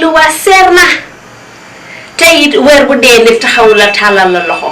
lu waa seer na tey it weer bu dee nit taxaw la tàllal la loxo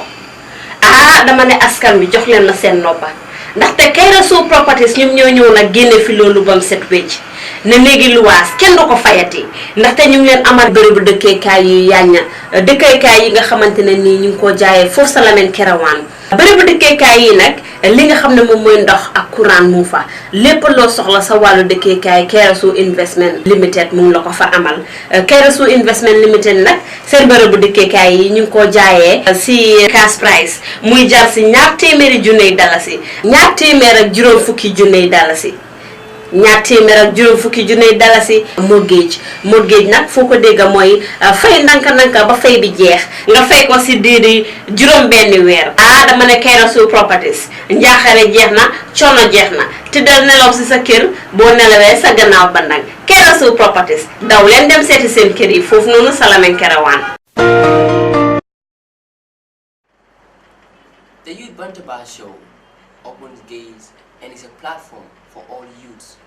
dama ne askan bi jox leen ma seen noppa ndaxte Kayrasu Properties ñoom ñoo ñëw nag génne fi loolu bam set wecc ne léegi luwaas kenn du ko fayati ndaxte ñu ngi leen amal bërëbu dëkkeekaay yu yàñña dëkkeekaay yi nga xamante ne nii ñu ngi ko jaayee foofu sa Lamin Kerewan bërëbu dëkkeekaay yi nag li nga xam ne moom mooy ndox ak courant mu fa lépp loo soxla sa wàllu dëkkeekaay Kayrasu Investment Limited mu ngi la ko fa amal Kayrasu Investment Limited nag seen bërëbu dëkkeekaay yi ñu ngi ko jaayee si cash price muy jar si ñaar téeméeri junney dalasi ñaar téeméer ak juróom fukki junney dalasi ñaar téeméer ak juróom fukki junney dalasi mortgage nag foo ko dégg mooy fay nanka ba fay bi jeex nga fay ko si diiri juróom benni weer dama ne Kayrasu Properties njaaxare jeex na coono jeex na te dal nelaw si sa kër boo nelawee sa gannaaw bandang Kayrasu Properties daw leen dem seeti seen kër yi foofu noonu sa Lamin Kerewan. The Youth Bantaba show opens gates and is a platform for all youths.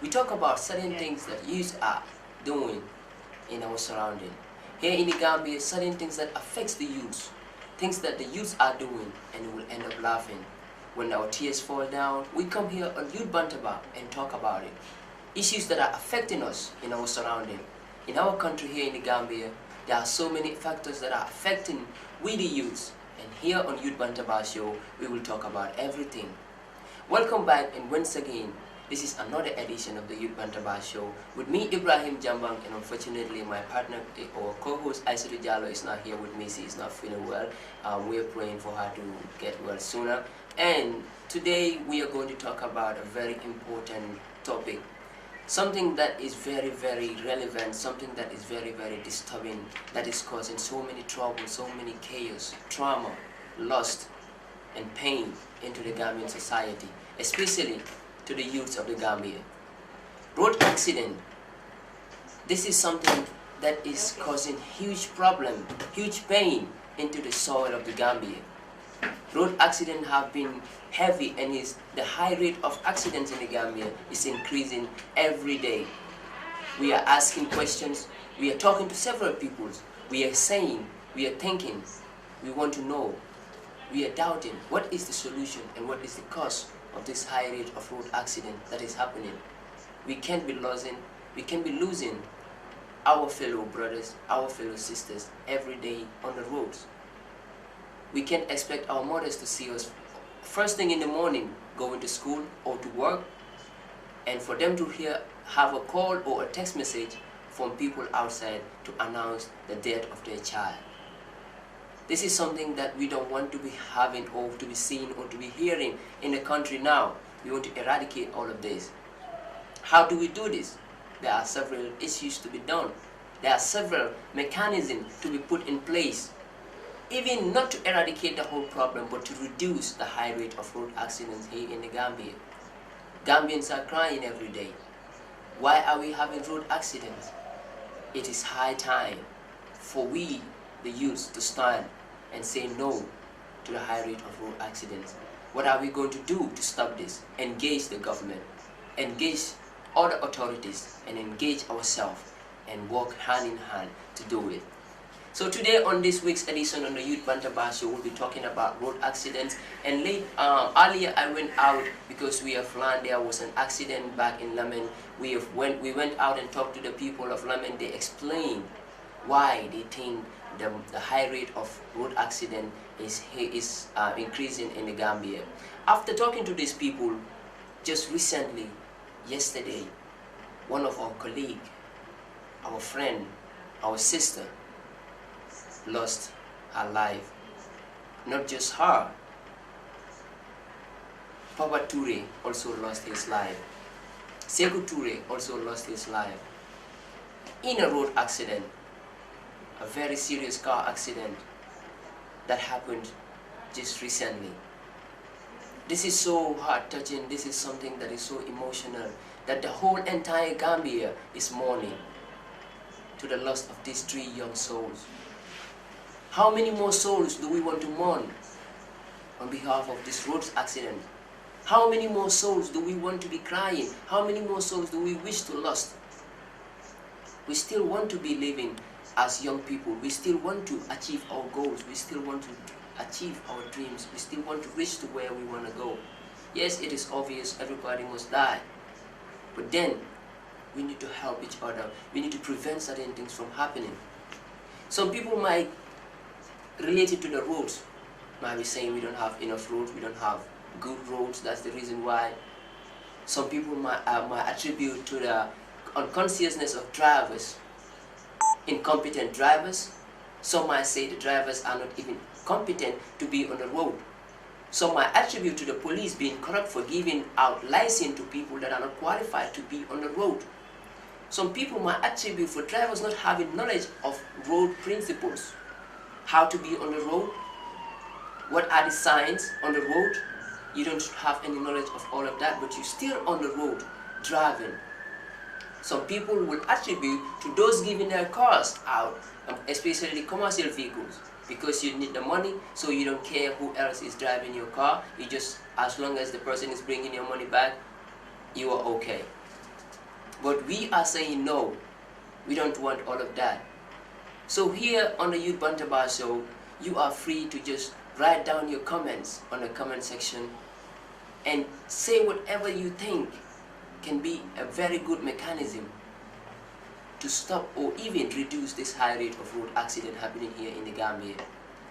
We talk about certain things that youths are doing in our surrounding. Here in the Gambia, certain things that affects the youths, things that the youths are doing, and we will end up laughing. When our tears fall down, we come here on Youth Bantaba and talk about it. Issues that are affecting us in our surrounding. In our country here in the Gambia, there are so many factors that are affecting we the youths. And here on Youth Bantaba show, we will talk about everything. Welcome back, and once again, this is another edition of the Youth Bantaba show with me, Ibrahim Jambang, and unfortunately my partner or co-host Aissatou Jallow is not here with me. She is not feeling well. We are praying for her to get well sooner. And today we are going to talk about a very important topic. Something that is very, very relevant, something that is very, very disturbing, that is causing so many trouble, so many chaos, trauma, lust, and pain into the Gambian society, especially to the youths of the Gambia. Road accident. This is something that is causing huge problem, huge pain into the soil of the Gambia. Road accidents have been heavy, and the high rate of accidents in the Gambia is increasing every day. We are asking questions, we are talking to several people, we are saying, we are thinking, we want to know, we are doubting what is the solution and what is the cause of this high rate of road accident that is happening. We can't be losing our fellow brothers, our fellow sisters every day on the roads. We can't expect our mothers to see us first thing in the morning going to school or to work, and for them to have a call or a text message from people outside to announce the death of their child. This is something that we don't want to be having or to be seeing or to be hearing in the country now. We want to eradicate all of this. How do we do this? There are several issues to be done. There are several mechanisms to be put in place. Even not to eradicate the whole problem, but to reduce the high rate of road accidents here in the Gambia. Gambians are crying every day. Why are we having road accidents? It is high time for we, the youths, to stand and say no to the high rate of road accidents. What are we going to do to stop this? Engage the government, engage other authorities, and engage ourselves and work hand in hand to do it. So today on this week's edition on the Youth Bantaba show, we'll be talking about road accidents. And earlier I went out because we have learned there was an accident back in Lamin. We went out and talked to the people of Lamin. They explained why they think the high rate of road accident is increasing in the Gambia. After talking to these people, just recently, yesterday, one of our colleagues, our friend, our sister, lost her life. Not just her. Papa Toure also lost his life. Sekou Toure also lost his life in a road accident, a very serious car accident that happened just recently. This is so heart-touching. This is something that is so emotional, that the whole entire Gambia is mourning to the loss of these three young souls. How many more souls do we want to mourn on behalf of this road accident? How many more souls do we want to be crying? How many more souls do we wish to lose? We still want to be living as young people. We still want to achieve our goals. We still want to achieve our dreams. We still want to reach to where we want to go. Yes, it is obvious everybody must die. But then, we need to help each other. We need to prevent certain things from happening. Some people might relate it to the roads. Might be saying we don't have enough roads, we don't have good roads. That's the reason why. Some people might attribute to the unconsciousness of drivers, incompetent drivers. Some might say the drivers are not even competent to be on the road. Some might attribute to the police being corrupt for giving out license to people that are not qualified to be on the road. Some people might attribute for drivers not having knowledge of road principles, how to be on the road, what are the signs on the road. You don't have any knowledge of all of that, but you're still on the road driving. Some people will attribute to those giving their cars out, especially commercial vehicles, because you need the money, so you don't care who else is driving your car. You just, as long as the person is bringing your money back, you are okay. But we are saying no, we don't want all of that. So here on the Youth Bantaba show, you are free to just write down your comments on the comment section and say whatever you think can be a very good mechanism to stop or even reduce this high rate of road accident happening here in the Gambia.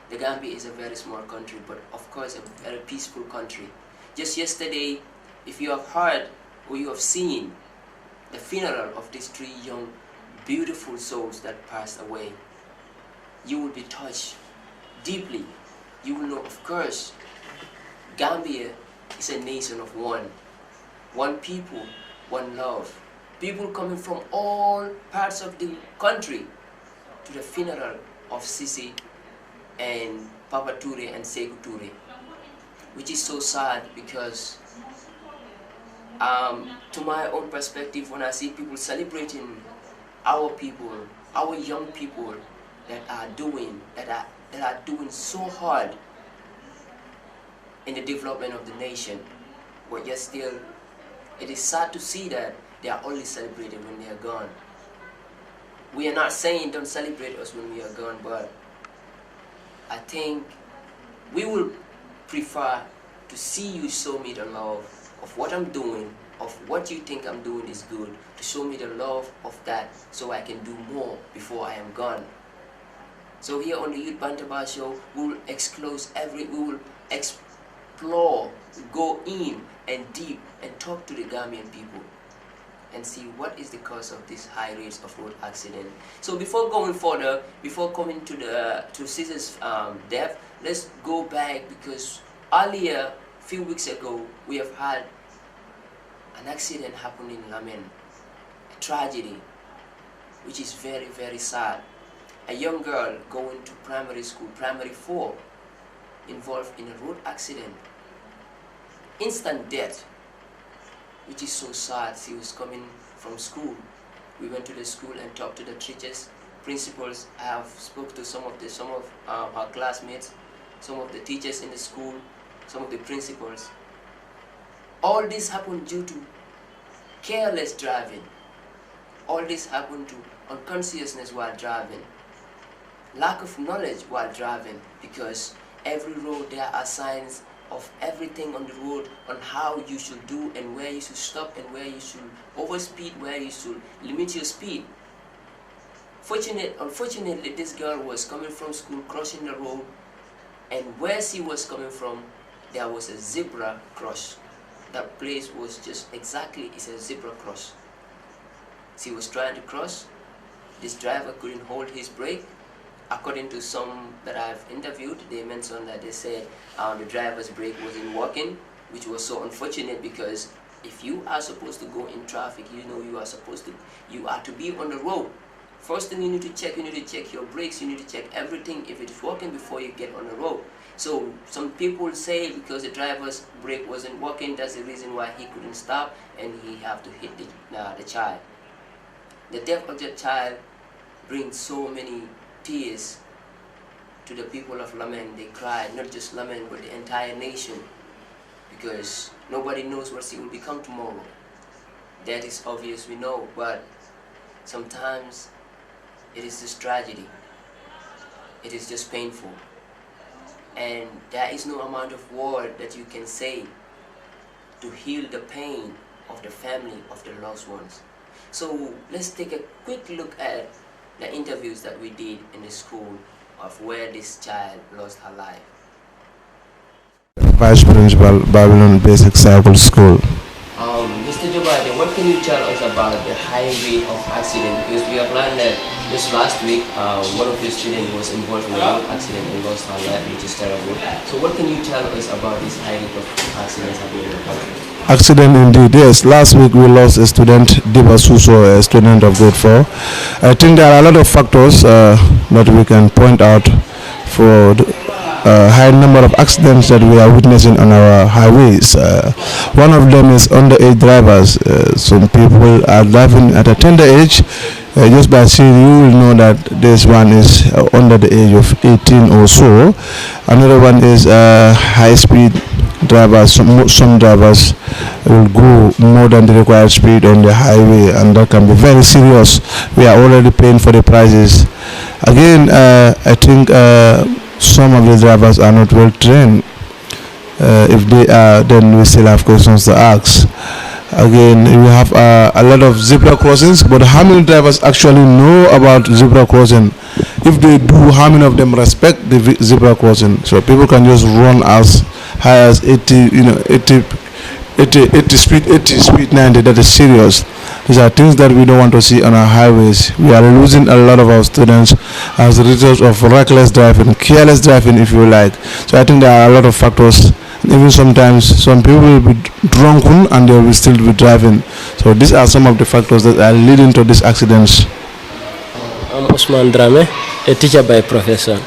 The Gambia is a very small country, but of course a very peaceful country. Just yesterday, if you have heard or you have seen the funeral of these 3 young, beautiful souls that passed away, you will be touched deeply. You will know, of course, Gambia is a nation of one. One people, one love. People coming from all parts of the country to the funeral of Sisi and Papa Toure and Sekou Toure, which is so sad because to my own perspective, when I see people celebrating our people, our young people that are doing so hard in the development of the nation, but yet still it is sad to see that they are only celebrated when they are gone. We are not saying don't celebrate us when we are gone, but I think we will prefer to see you show me the love of what I'm doing, of what you think I'm doing is good, to show me the love of that so I can do more before I am gone. So here on the Youth Bantaba show, we will explore, go in and deep and talk to the Gambian people and see what is the cause of this high rates of road accident. So before going further, before coming to Caesar's death, let's go back, because earlier, few weeks ago, we have had an accident happen in Lamen, a tragedy, which is very, very sad. A young girl going to primary school, primary 4, involved in a road accident. Instant death, which is so sad. She was coming from school. We went to the school and talked to the teachers, principals. I have spoke to some of our classmates, some of the teachers in the school, some of the principals. All this happened due to careless driving. All this happened to unconsciousness while driving. Lack of knowledge while driving, because every road there are signs of everything on the road on how you should do and where you should stop and where you should overspeed, where you should limit your speed. Unfortunately, this girl was coming from school, crossing the road, and where she was coming from, there was a zebra cross. That place was just exactly, it's a zebra cross. She was trying to cross. This driver couldn't hold his brake. According to some that I've interviewed, they mentioned that they said the driver's brake wasn't working, which was so unfortunate, because if you are supposed to go in traffic, you know you are to be on the road. First thing you need to check your brakes, you need to check everything if it's working before you get on the road. So some people say because the driver's brake wasn't working, that's the reason why he couldn't stop and he had to hit the child. The death of the child brings so many tears to the people of Lamen. They cried, not just Lamen, but the entire nation, because nobody knows what she will become tomorrow. That is obvious, we know, but sometimes it is just tragedy. It is just painful. And there is no amount of word that you can say to heal the pain of the family of the lost ones. So let's take a quick look at the interviews that we did in the school of where this child lost her life. Vice Principal, Babylon Basic Cycle School. Mr. Jobade, what can you tell us about the high rate of accident? Because we have learned that just last week, one of your students was involved in a road accident and lost her life, which is terrible. So what can you tell us about this high rate of accidents happening in the country? Accident indeed, yes. Last week we lost a student, Diba Suso, a student of grade 4. I think there are a lot of factors that we can point out for the high number of accidents that we are witnessing on our highways. One of them is underage drivers. Some people are driving at a tender age. Just by seeing you will know that this one is under the age of 18 or so. Another one is high speed drivers. Some drivers will go more than the required speed on the highway, and that can be very serious. We are already paying for the prices. Again, I think some of the drivers are not well trained. If they are, then we still have questions to ask. Again, we have a lot of zebra crossings, but how many drivers actually know about zebra crossing? If they do, how many of them respect the zebra crossing? So people can just run as high as 80, 80 speed 90. That is serious. These are things that we don't want to see on our highways. We are losing a lot of our students as a result of reckless driving, careless driving, if you like. So I think there are a lot of factors. Even sometimes some people will be drunken and they will still be driving. So these are some of the factors that are leading to these accidents. I'm Usman Drame, a teacher by profession.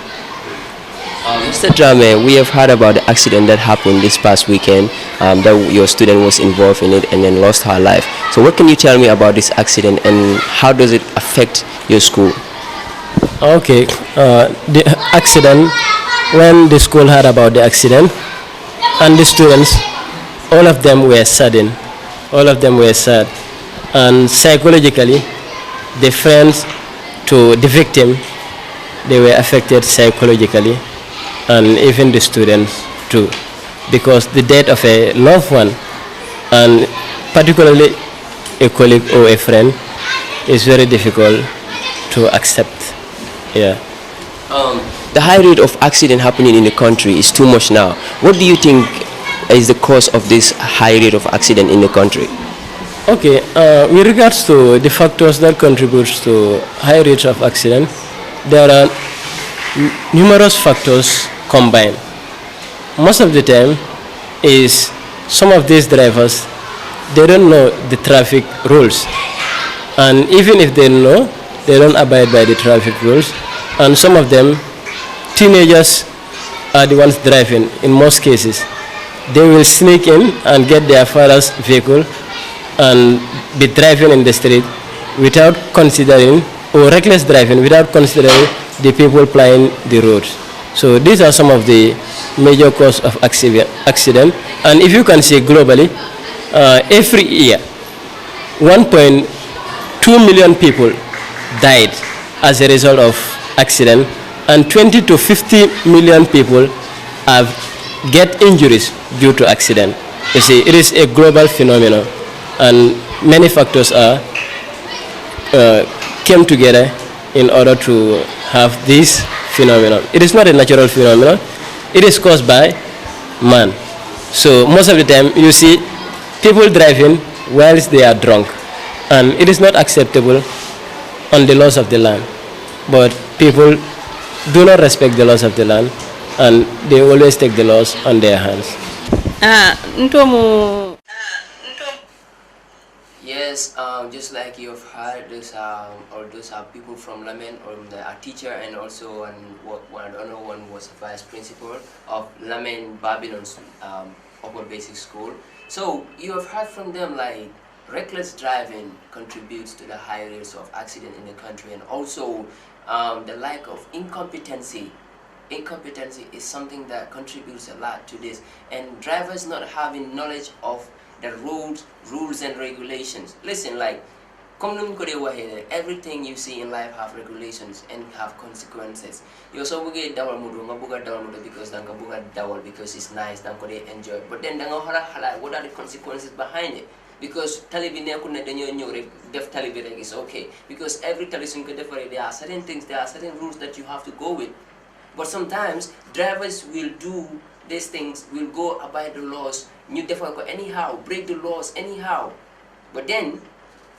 Mr. Drame, we have heard about the accident that happened this past weekend, that your student was involved in it and then lost her life. So what can you tell me about this accident and how does it affect your school? Okay, the accident, when the school heard about the accident and the students, all of them were saddened. All of them were sad. And psychologically, the friends to the victim, they were affected psychologically, and even the students too, because the death of a loved one, and particularly a colleague or a friend, is very difficult to accept. Yeah. The high rate of accident happening in the country is too much now. What do you think is the cause of this high rate of accident in the country? Okay, with regards to the factors that contributes to high rates of accident, there are numerous factors combined. Most of the time is some of these drivers, they don't know the traffic rules, and even if they know, they don't abide by the traffic rules. And some of them, teenagers are the ones driving in most cases. They will sneak in and get their father's vehicle and be driving in the street without considering, or reckless driving without considering the people plying the roads. So these are some of the major causes of accident. And if you can see globally, every year 1.2 million people died as a result of accident, and 20 to 50 million people have get injuries due to accident. You see, it is a global phenomenon, and many factors are came together in order to have this phenomenon. It is not a natural phenomenon. It is caused by man. So most of the time you see people driving whilst they are drunk, and it is not acceptable on the laws of the land. But people do not respect the laws of the land, and they always take the laws on their hands. Yes, just like you've heard, those are people from Lamen, or a teacher, and also another one was vice principal of Lamen Babylon's upper basic school. So you have heard from them like reckless driving contributes to the high rates of accident in the country, and also the lack of incompetency. Incompetency is something that contributes a lot to this, and drivers not having knowledge of the road rules and regulations. Listen, like Come num ko de waxe everything you see in life have regulations and have consequences. You so buge dawal mudu nga buga dawal mudu because danga buga dawal because it's nice danga ko de enjoy. But then danga hora hala what are the consequences behind it? Because talibi nekul ne dañu ñew rek def talibi rek is okay because every tali suñ ko defare there are certain things, there are certain rules that you have to go with. But sometimes drivers will do these things, will go abide the laws, ñu defal ko anyhow, break the laws anyhow. But then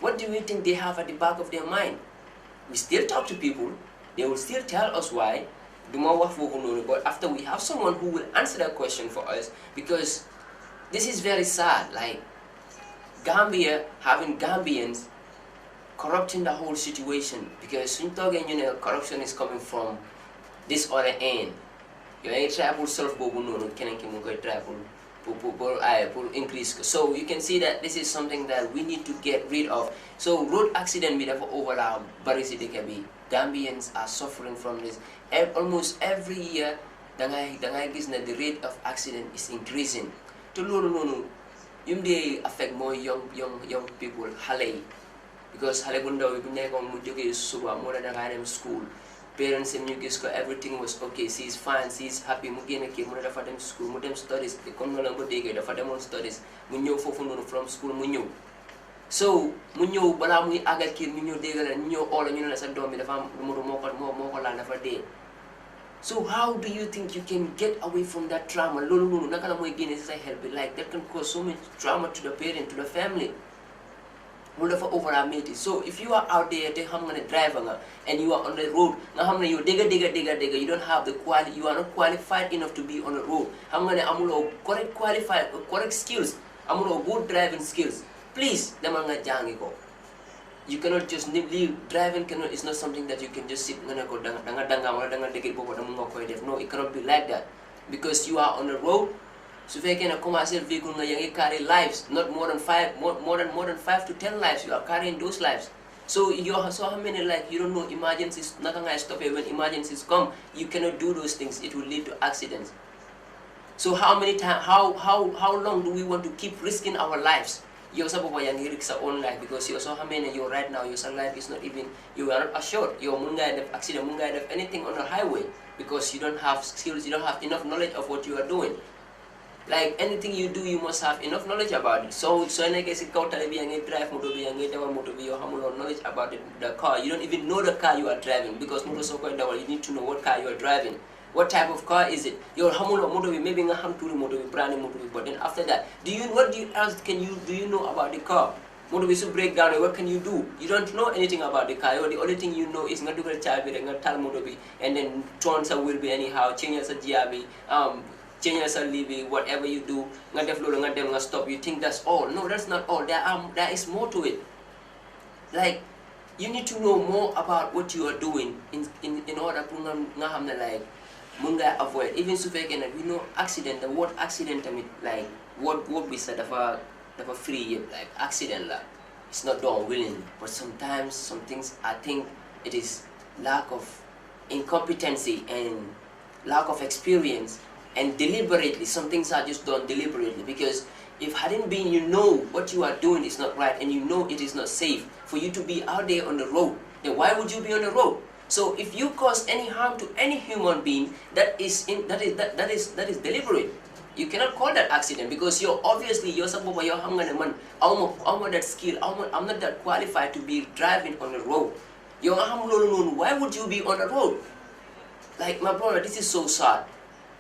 what do you think they have at the back of their mind? We still talk to people, they will still tell us why. But after we have someone who will answer that question for us, because this is very sad, like Gambia having Gambians corrupting the whole situation, because corruption is coming from this other end. You ain't tribal self tribal increase. So you can see that this is something that we need to get rid of. So road accident with overall Barisi Dekabi, Gambians are suffering from this. Almost every year, the rate of accident is increasing. To no, you affect more young people, Hale, because Hale Bunda we been more than school. Parents and you everything was okay, she's fine, she's happy, mugene ke muna dafa dem school, mu dem studies, the kono la bodege dafa dem on studies, mu ñew fofu nonu from school mu ñew. So mu ñew bala muy agal ki mu ñew degal ñu ñew all ñu la sa doom bi dafa moko la dafa dé. So how do you think you can get away from that trauma? Lolu nonu naka la moy gene ci sa help like that can cause so much trauma to the parent, to the family. So if you are out there driving and you are on the road, you you don't have the quality, you are not qualified enough to be on the road. Correct skills, good driving skills. Please, you cannot just leave driving. It's not something that you can just sit. No, it cannot be like that, because you are on the road. So if you can a commercial vehicle, you carry lives, not more than 5 to 10 lives. You are carrying those lives. So you so how many, like, you don't know, emergencies, nothing I stop it when emergencies come. You cannot do those things. It will lead to accidents. So how many times, how long do we want to keep risking our lives? You also risk our own life, because you also how many you right now your life is not even, you are not assured. You are accident, anything on the highway, because you don't have skills, you don't have enough knowledge of what you are doing. Like anything you do, you must have enough knowledge about it. So in a case, drive motor, you have knowledge about the car. You don't even know the car you are driving, because you need to know what car you are driving. What type of car is it? Your motor, maybe a brand motor, but then after that, what else do you know about the car? Motor will break down, what can you do? You don't know anything about the car. The only thing you know is not to get child and then turns will be anyhow, changes a GRB, changes a living, whatever you do, stop. You think that's all. No, that's not all. There is more to it. Like, you need to know more about what you are doing in order to like avoid. Even so we know accident, the word accident, I mean, like what we said of a free, like accident, it's not done willingly. But sometimes some things, I think it is lack of incompetency and lack of experience. And deliberately, some things are just done deliberately, because if hadn't been, you know what you are doing is not right, and you know it is not safe for you to be out there on the road, then why would you be on the road? So if you cause any harm to any human being, that is deliberate. You cannot call that accident, because you're obviously that skill. I'm not that qualified to be driving on the road. Why would you be on the road? Like, my brother, this is so sad.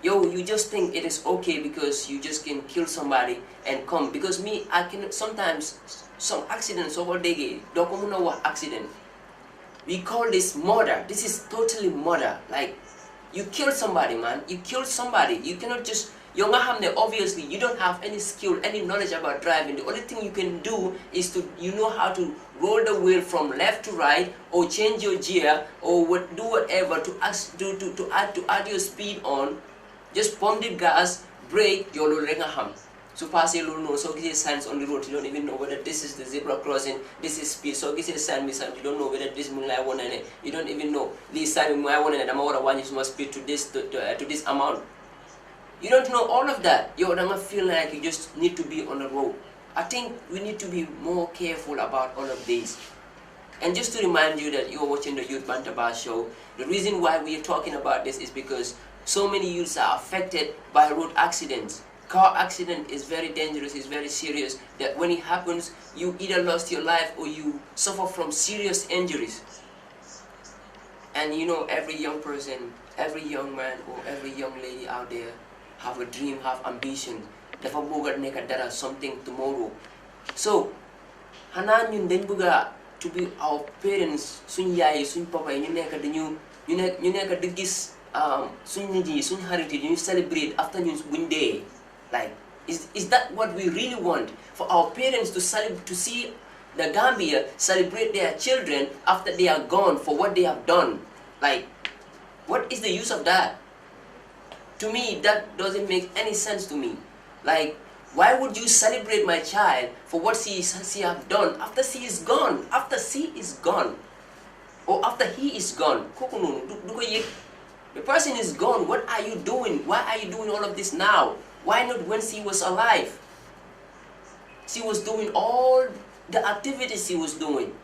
You just think it is okay because you just can kill somebody and come. Because me, I can sometimes, some accidents over the accident. We call this murder. This is totally murder. Like, you kill somebody, man. You kill somebody. You cannot just, obviously, you don't have any skill, any knowledge about driving. The only thing you can do is to, you know how to roll the wheel from left to right, or change your gear, or do whatever to add your speed on. Just pump the gas, brake, you're losing a ham. So pass a little no, so get signs on the road, you don't even know whether this is the zebra crossing, this is speed, so get a sign, you don't know whether this is Mulai one and you don't even know this sign I want and I'm over one is must speed to this amount. You don't know all of that. You don't feel like you just need to be on the road. I think we need to be more careful about all of these. And just to remind you that you are watching the Youth Bantaba show, the reason why we are talking about this is because so many youths are affected by road accidents. Car accident is very dangerous, it's very serious, that when it happens, you either lost your life or you suffer from serious injuries. And you know, every young person, every young man or every young lady out there have a dream, have ambition. Dafa bëgg nekk dara something tomorrow. So, xanaa ñun dañ bëgg to be our parents, suñ yaay suñ papa yi ñu nekk di gis suñ nit yi suñ xarit yi ñu celebrate after ñun buñ dee. Like, is that what we really want? For our parents to see the Gambia celebrate their children after they are gone for what they have done? Like, what is the use of that? To me, that doesn't make any sense to me. Like, why would you celebrate my child for what she have done after she is gone? After she is gone, or after he is gone? The person is gone. What are you doing? Why are you doing all of this now? Why not when she was alive? She was doing all the activities she was doing.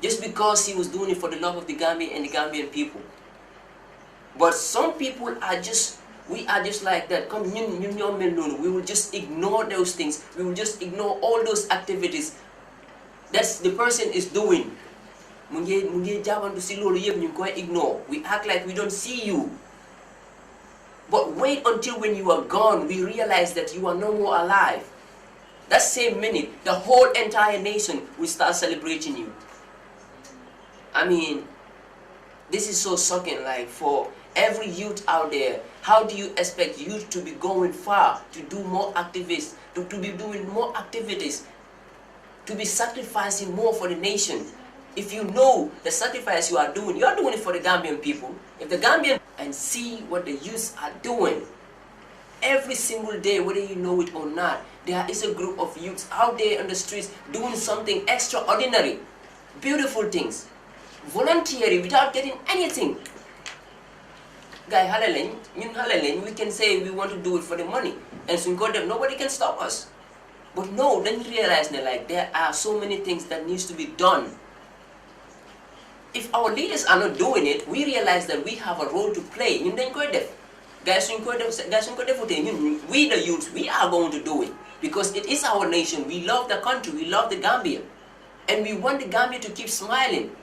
Just because she was doing it for the love of the Gambia and the Gambian people. But some people are just, we are just like that. We will just ignore those things. We will just ignore all those activities that the person is doing. Ignore. We act like we don't see you. But wait until when you are gone, we realize that you are no more alive. That same minute, the whole entire nation will start celebrating you. I mean, this is so shocking. Like, for every youth out there, how do you expect youth to be going far, to do more activities, to be doing more activities, to be sacrificing more for the nation? If you know the sacrifice you are doing it for the Gambian people. If the Gambian, and see what the youths are doing every single day, whether you know it or not, there is a group of youths out there on the streets doing something extraordinary, beautiful things, volunteering without getting anything. Guy, we can say we want to do it for the money, and so nobody can stop us. But no, then realize that, like, there are so many things that needs to be done. If our leaders are not doing it, we realize that we have a role to play. We the youth, we are going to do it. Because it is our nation. We love the country. We love the Gambia. And we want the Gambia to keep smiling.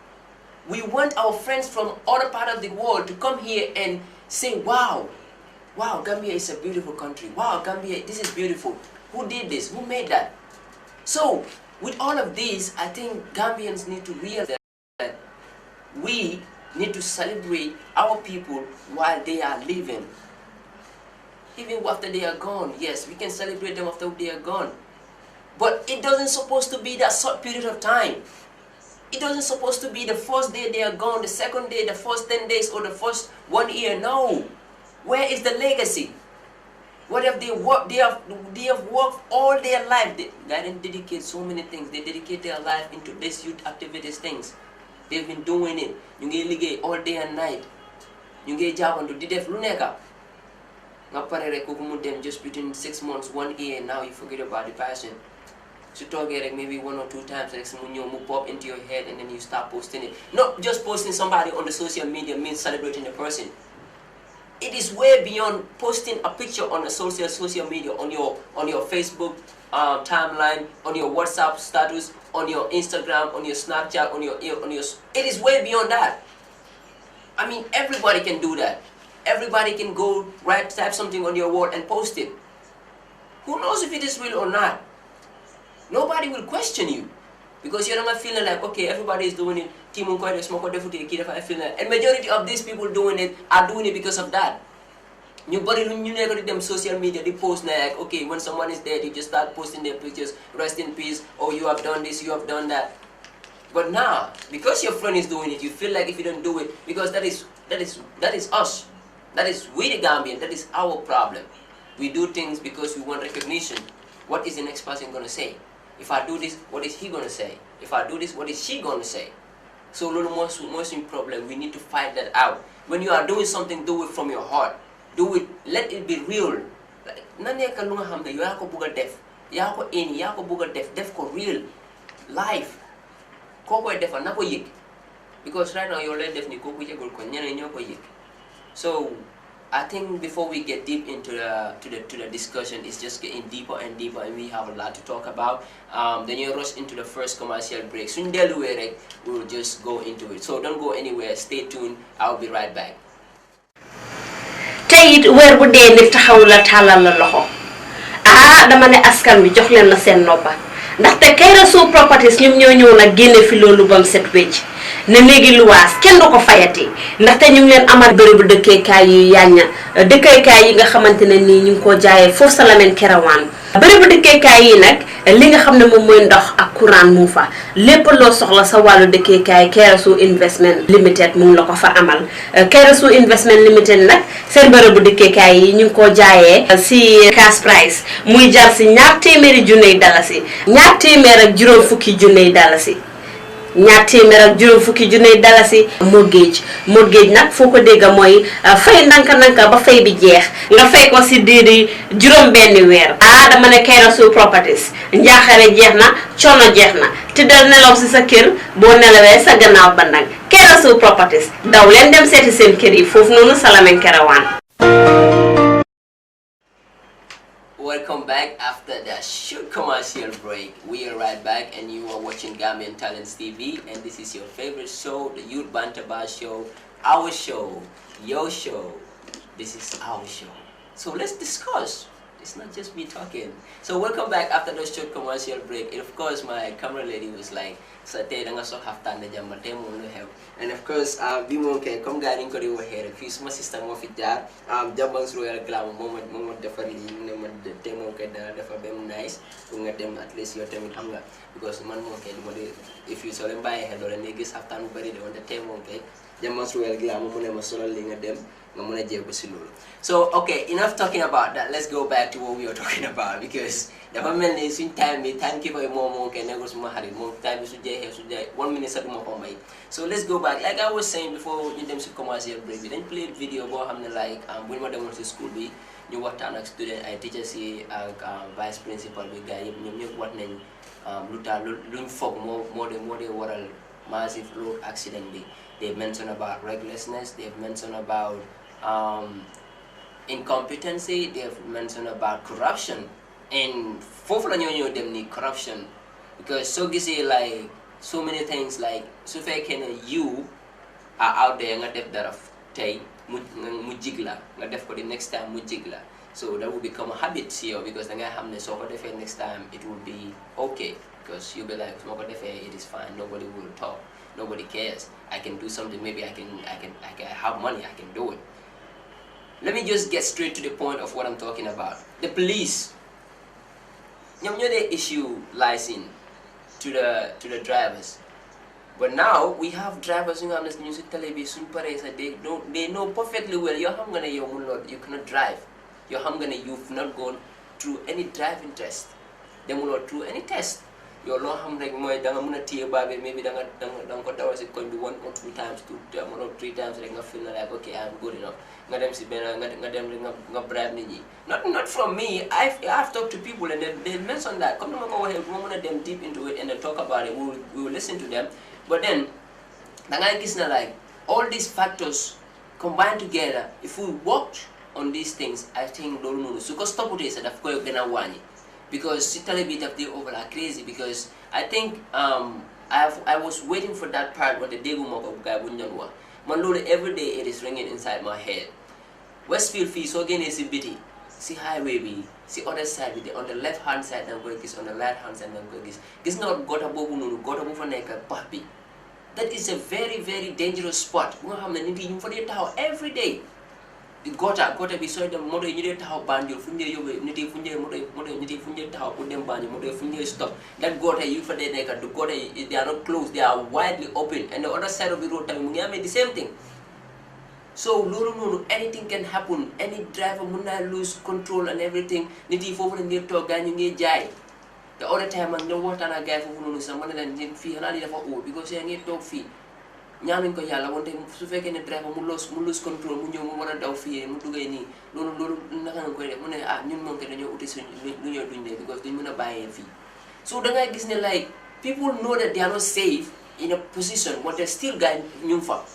We want our friends from other part of the world to come here and say, wow, Gambia is a beautiful country. Wow, Gambia, this is beautiful. Who did this? Who made that? So, with all of these, I think Gambians need to realize that we need to celebrate our people while they are living. Even after they are gone, yes, we can celebrate them after they are gone. But it doesn't supposed to be that short period of time. It doesn't supposed to be the first day they are gone, the second day, the first 10 days, or the first 1 year. No. Where is the legacy? What have they worked? They have worked all their life. They didn't dedicate so many things. They dedicate their life into this youth activities things. They've been doing it. You get ligay all day and night. You get job and do def luneka. Just between 6 months, 1 year, and now you forget about the passion. So talk it maybe 1 or 2 times, like someone you move pop into your head, and then you start posting it. Not just posting somebody on the social media means celebrating the person. It is way beyond posting a picture on a social media, on your Facebook timeline, on your WhatsApp status, on your Instagram, on your Snapchat, on your. It is way beyond that. I mean, everybody can do that. Everybody can go type something on your wall and post it. Who knows if it is real or not? Nobody will question you, because you're not feeling like, okay, everybody is doing it. And majority of these people doing it are doing it because of that. You never them social media, they post like, okay, when someone is dead, you just start posting their pictures, rest in peace, or you have done this, you have done that. But now, because your friend is doing it, you feel like if you don't do it, because that is us. That is we the Gambian, that is our problem. We do things because we want recognition. What is the next person going to say? If I do this, what is he going to say? If I do this, what is she going to say? So little most problem, we need to fight that out. When you are doing something, do it from your heart. Do it, let it be real. yaa ko indi yaa ko bëgg a def ko real life koo koy defal na ko yëg because right now yow lay def ni kooku yëgul ko ñeneen ñoo ko yëg. So I think before we get deep into the discussion, it's just getting deeper and deeper, and we have a lot to talk about. Then you rush into the first commercial break. Soon we'll just go into it. So don't go anywhere. Stay tuned. I'll be right back. Tey it weer bu dee nit taxaw la tàllal la loxo dama ne askan wi jox leen na seen noppa ndaxte Kairó Show Properties ñoom ñoo ñëw nag génne fi loolu bam set wecc ne léegi luwaas kenn du ko fayati ndaxte ñu ngi leen amal bërëbu dëkkeekaay yu yàñña dëkkeekaay yi nga xamante ne nii ñu ngi ko jaayee foofu sa Lamin Kerewan bërëbu dëkkeekaay yi nag li nga xam ne moom mooy ndox ak courant mu fa lépp loo soxla sa wàllu dëkkeekaay Kairó Show Investment Limited mu ngi la ko fa amal Kairó Show Investment Limited nag seen bërëbu dëkkeekaay yi ñu ngi ko jaayee si cash price muy jar si $200,000 dalasi $250,000 dalasi $250,000 dalasi mortgage nag foo ko dégg mooy fay nanka ba fay bi jeex nga fay ko si diiri juróom benn weer dama ne Kairó Show Properties njaaxare jeex na coono jeex na te dal nelaw si sa kër boo nelawee sa gannaaw bandang Kairó Show Properties daw leen dem seeti seen kër yi foofu noonu sa Lamin Kerewan. Welcome back after that short commercial break. We are right back and you are watching Gambian Talents TV, and this is your favorite show, the Youth Bantaba show, our show, your show. This is our show. So let's discuss. It's not just me talking. So welcome back after the short commercial break. And of course my camera lady was like, sa tey da nga so xaftaan na jàmm tey moom lu xew. And of course bi moom kay comme gars yi ñu ko di waxee rek fii suma sister moo fi jaar Jambang's Royal Glamour moom moo defar lii mu ne ma tey moom kay dana defar ba mu nice pour nga dem at least yow tamit xam nga because man moom kay lu ma di if you soo leen bàyyi xel doo leen gis xaftaan bu bëri de wante tey moom kay Jambang's Royal Glamour mu ne ma solal li nga dem nga mën a jéego si loolu. So okay, enough talking about that. Let's go back to what we were talking about because dafa mel ni suñ time keeper yi moom kay nekkul suma xarit moom time bi su jeexee su jeexee 1 minute sax duma ko may. So let's go back like I was saying before ñu dem si commercial break bi dañ play video boo xam ne like bu ñu ma demoon si school bi ñu waxtaan ak student ay teachers yi ak vice principal bi gars yëpp ñoom ñëpp wax nañ lu tax luñ foog moo dee waral massive road accident bi. They mentioned about recklessness, they've mentioned about incompetency, they've mentioned about corruption. And foofu la ñoo dem ni corruption because so gisee like so many things like su fekkee ne you are out there nga def dara tey mu jig la nga def ko the next time mu jig la so that will become a habit si yow because da ngay xam ne soo ko defee next time it will be okay because you'll be like su ma ko defee it is fine, nobody will talk, nobody cares, I can do something, maybe I have money, I can do it. Let me just get straight to the point of what I'm talking about. The police, they issue license to the drivers, but now we have drivers who have this music television. They know perfectly well you cannot drive. You've not gone through any driving test. They will not through any test. Your law ham like my damana tea baby, maybe don't go down as it could be 1 or 2 times, 2 or 3 times, like I feel like okay, I'm good enough. Not from me. I've talked to people and they mentioned that. Come to go ahead, we want them deep into it and then talk about it. We will listen to them. But then like all these factors combined together, if we worked on these things, I think so stop with this because bit of the over like crazy because I think I was waiting for that part when the day guy wouldn't every day it is ringing inside my head. Westfield fee so again is a bitty. See highway be, see other side with on the left hand side and go on the right hand side and go this not got a bobu got a buffer puppy. That is a very, very dangerous spot. We have the need for the tower every day. The gotta be so the motor you need to have band your funde niti funde motor niti funde tower put them band motor funde stop. That gotta you for the neck the gotta they are not closed, they are widely open and the other side of the road time made the same thing. So no, anything can happen. Any driver will lose control and everything. Niti forward and they talk and you jai. The other time I know what and a guy for someone and didn't fee and I for all because I need talk fee. ñaanuñ ko yàlla wante su fekkee ne driver mu lose control mu ñëw mu war a daw fii mu duggee nii loolu naka nga koy def mu ne ñun moom te dañoo uti suñ lu ñoo dundee because duñ mën a bàyyee fii so da ngay gis ne like people know that they are not safe in a position wante still guy ñu fa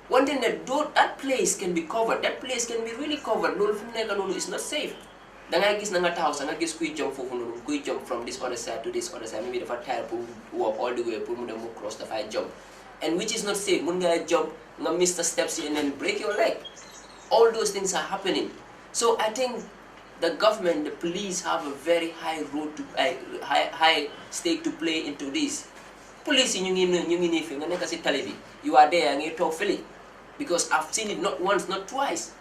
wante ne that place can be covered, that place can be really covered loolu fu mu nekk noonu is not safe da ngay gis na nga taxaw sa nga gis kuy jump foofu noonu kuy jump from this other side to this other side maybe dafa tire pour walk all the way pour mu dem mu cross dafay jump and which is not safe mun nga jump nga miss the steps and then break your leg all those things are happening so I think the government, the police have a very high stake to play into this police ñu ngi nii fi nga nekk si tali bi you are there ngay toog fële because I've seen it not once not twice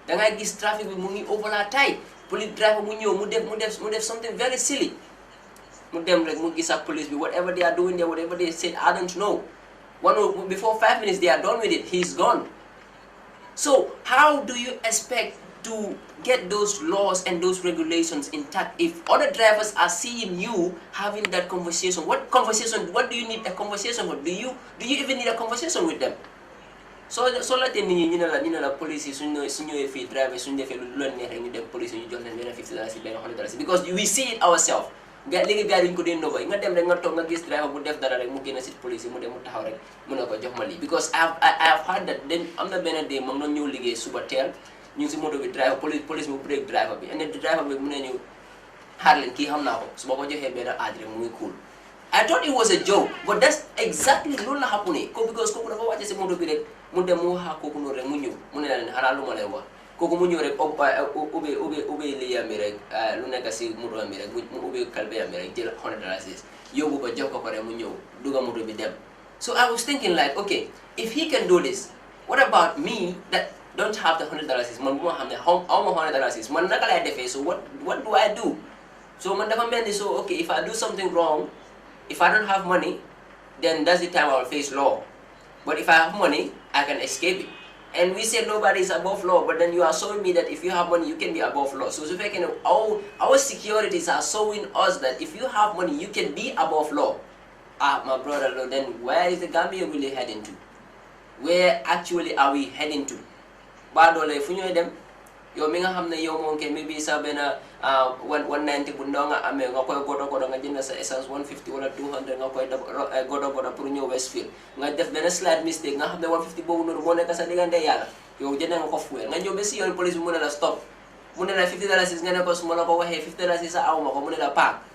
da ngay gis traffic bi mu ngi over la taille police driver mu ñëw mu def something very silly mu dem rek mu gis ak police bi whatever they are doing there whatever they said I don't know before 5 minutes they are done with it he's gone so how do you expect to get those laws and those regulations intact if other drivers are seeing you having that conversation what do you need a conversation with do you even need a conversation with them so la te nit ñi ñu ne la police yi suñ ñëwee fii driver suñ defee lu leen neex rek ñu dem police yi ñu jox leen benn $50 benn $100 because we see it ourselves léegi gars yi duñ ko dee ndoba nga dem rek nga toog nga gis driver bu def dara rek mu génn si police yi mu dem mu taxaw rek mu ne ko jox ma lii because I have heard that then am na benn day moom noonu ñëw liggéey suba teel ñu ngi si moto bi driver police mu break driver bi and then driver bi mu ne ñu xaar leen kii xam naa ko su ma ko joxee benn aadre mu ngi cool I thought it was a joke but that's exactly loolu la happening ko because kooku dafa wàcce si moto bi rek mu dem mu wax kooku noonu rek mu ñëw mu ne la leen xanaa lu ma lay wax kooku mu ñëw rek ubbi liyam bi rek lu nekk si moto bi rek mu ubbi kalbeyam bi rek jël $100 yóbbu ko jox ko rek mu ñëw dugga moto bi dem so I was thinking like okay if he can do this what about me that don't have the $100 man bu ma xam ne xaw ma $100 man naka lay defee so what do I do so man dafa mel ni so okay if I do something wrong if I don't have money then that's the time I will face law but if I have money I can escape it and we say nobody is above law but then you are showing me that if you have money you can be above law so if I can our securities are showing us that if you have money you can be above law my brother then where is the Gambia really heading to where actually are we heading to ba doole fu ñooy dem yow mi nga xam ne yow moom ke maybe sa benn 190 bu ndaw nga amee nga koy godo nga jënd sa essence 150 wala 200 nga koy godo pour ñëw Westfield nga def benn slight mistake nga xam ne 150 boobu noonu moo nekk sa diggante yàlla yow jënd nga ko fuel nga ñëw ba si yoon police bi mu ne la stop mu ne la $50 nga ne ko su ma la ko waxee $50 sa aw ma ko mu ne la paak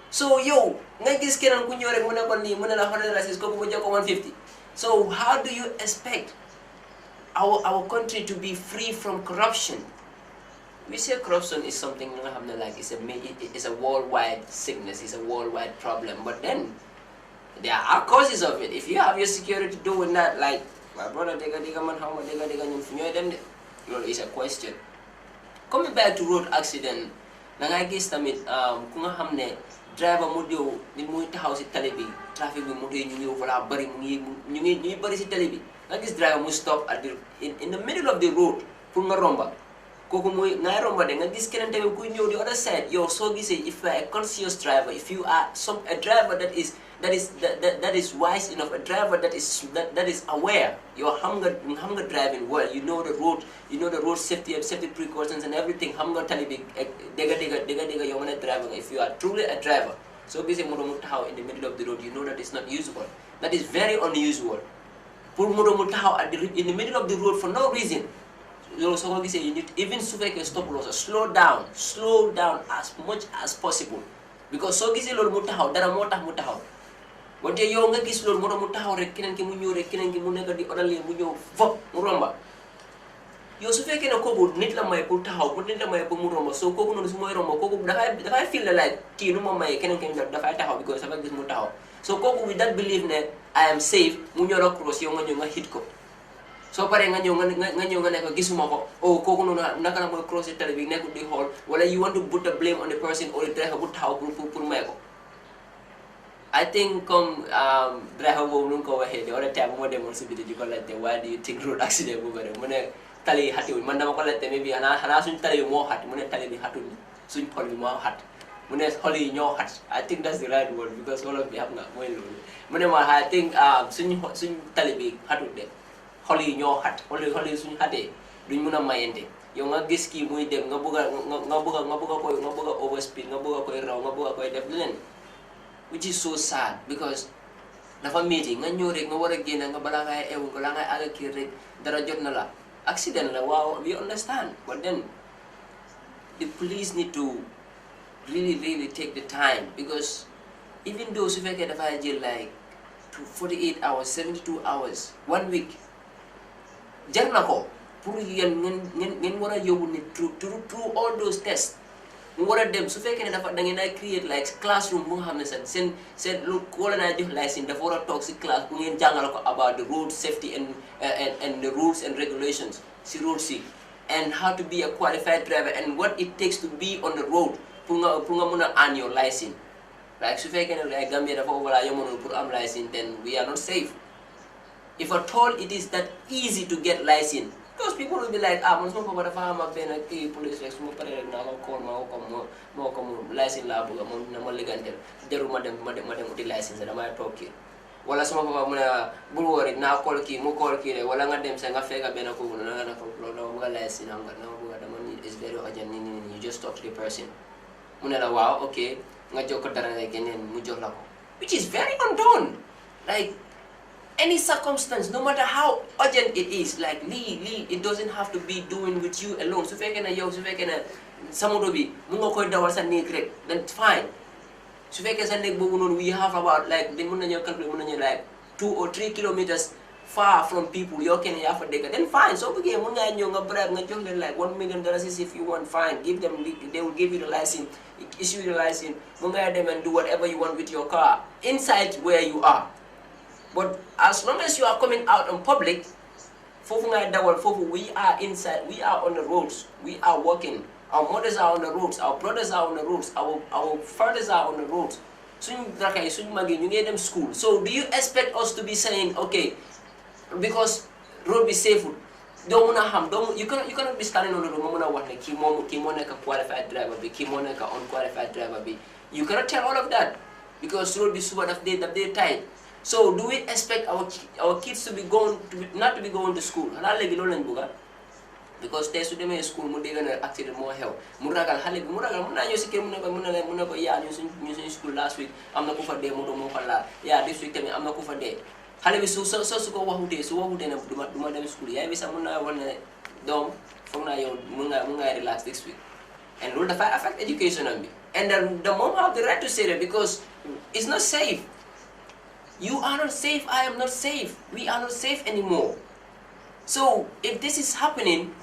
so yow nga gis keneen ku ñëw rek mu ne ko nii mu ne la $100 kooku mu jox ko 150 so how do you expect our country to be free from corruption? We say corruption is something like it's a worldwide sickness, it's a worldwide problem. But then there are causes of it. If you have your security doing that, like my brother, is a question. Coming back to road accident, nangagis tamit kung hamne driver mo dio ni mo taxaw ci tali bi traffic bi mo ñu wala bari ñu ngi bari ci tali bi nga gis driver mu stop at in the middle of the road pour nga romba kooku mooy ngay romba de nga gis keneen tamit kuy ñëw the other side yow soo gisee if you are a conscious driver if you are a driver that is wise enough a driver that is aware yow xam nga driving well you know the road safety precautions and everything xam nga tali bi dégga yow mën a driver if you are truly a driver soo gisee moto mu taxaw in the middle of the road you know that is not usable that is very unusual pour moto mu taxaw in the middle of the road for no reason loolu soo ko gisee you need even su fekkee stop loss slow down as much as possible because soo gisee loolu mu taxaw dara moo tax mu taxaw wante yow nga gis loolu moto mu taxaw rek keneen ki mu ñëw rek keneen ki mu nekk di odalee mu ñëw fop mu romba yow su fekkee ne kooku nit la may pour taxaw pour nit la may pour mu romba soo kooku noonu su mooy romba kooku dafay feel la like kii lu ma mayee keneen ki dafay taxaw because dafa gis mu taxaw so kooku with that belief ne I am safe mu ñëw la cross yow nga ñëw nga hit ko soo paree nga ñëw nga nekk gisuma ko kooku noonu naka la mooy cross tali bi nekkul di xool wala you want to put the blame on the person or the driver bu taxaw pour may ko I think comme driver boobu nu mu ko waxee de wala tey bu ma demoon si biti di ko laajte why do you think road accident bu bëri mu ne tali yi xatiwul man dama ko laajte mais bi xanaa suñ tali bi moo xat mu ne tali bi xatul suñ pol bi moo xat Mune holi ñoo hat. I think that's the right word because all of you have not moy lolu. Mune ma I think suñu talibi hatut de. Holi ñoo hat. Holi suñu haté duñ mëna mayente. Yow nga gis ki muy dem nga bëgga koy overspeed nga bëgga koy raw nga bëgga koy def leneen. Which is so sad because dafa meeting nga ñëw rek nga wara génn nga bala ngay ewu bala ngay aga kii rek dara jot na la accident la wow we understand but then the police need to really take the time because even though su fekkee dafa jël like 48 hours 72 hours 1 week jar na ko pour yéen ngeen war a yóbbu nit through all those tests mu war a dem su fekkee ne dafa da ngeen ay create like classroom bu nga xam ne sax seen lu wala naa jox licence dafa war a toog si classe bu ngeen jàngale ko about the road safety and the rules and regulations si road si and how to be a qualified driver and what it takes to be on the road pour nga mën a earn your license like su fekkee ne like Gambia dafa wala yomoon pour am license then we are not safe if at all it is that easy to get license. Those people will be like, man, some people have a police rek suma pare rek na ko call ma ko license la bëgg mo na ma ligantel deru ma dem uti license dama tok ki wala sama papa mu ne bul wori na call ki mu call ki wala nga dem sa nga fega ben ko na ko lo bëgg license nga na bëgg dama need is very urgent ni you just talk to the person mu ne la waaw okay nga jokko dara rek keneen mu jox la ko which is very undone like any circumstance, no matter how urgent it is, like Lee, it doesn't have to be doing with you alone. So if I can Samudobi, Mungo dawal sa nek rek, then fine. So if I can we have about like the Munanya country like 2 or 3 kilometers far from people, you can have a decade, then fine. So again, like $1 million is if you want, fine. Give them, they will give you the license, issue the license, munga them and do whatever you want with your car inside where you are. But as long as you are coming out in public, we are inside, we are on the roads, we are working. Our mothers are on the roads, our brothers are on the roads, our fathers are on the roads. You get them school. So do you expect us to be saying, okay, because road be safe, you cannot be standing on the road, like qualified driver, unqualified driver. You cannot tell all of that because road be super of day tight. So do we expect our kids to be not to be going to school? Because they should be school, they gonna actually more help. Muragal using school last week. I'm not for day, yeah, this week I'm not for day. Hale so go wahude so wahude na duma dem school. Yeah, bisa muna one dom from na yo munga relax this week. And will affect education on me. And the mom have the right to say that because it's not safe. You are not safe, I am not safe. We are not safe anymore. So if this is happening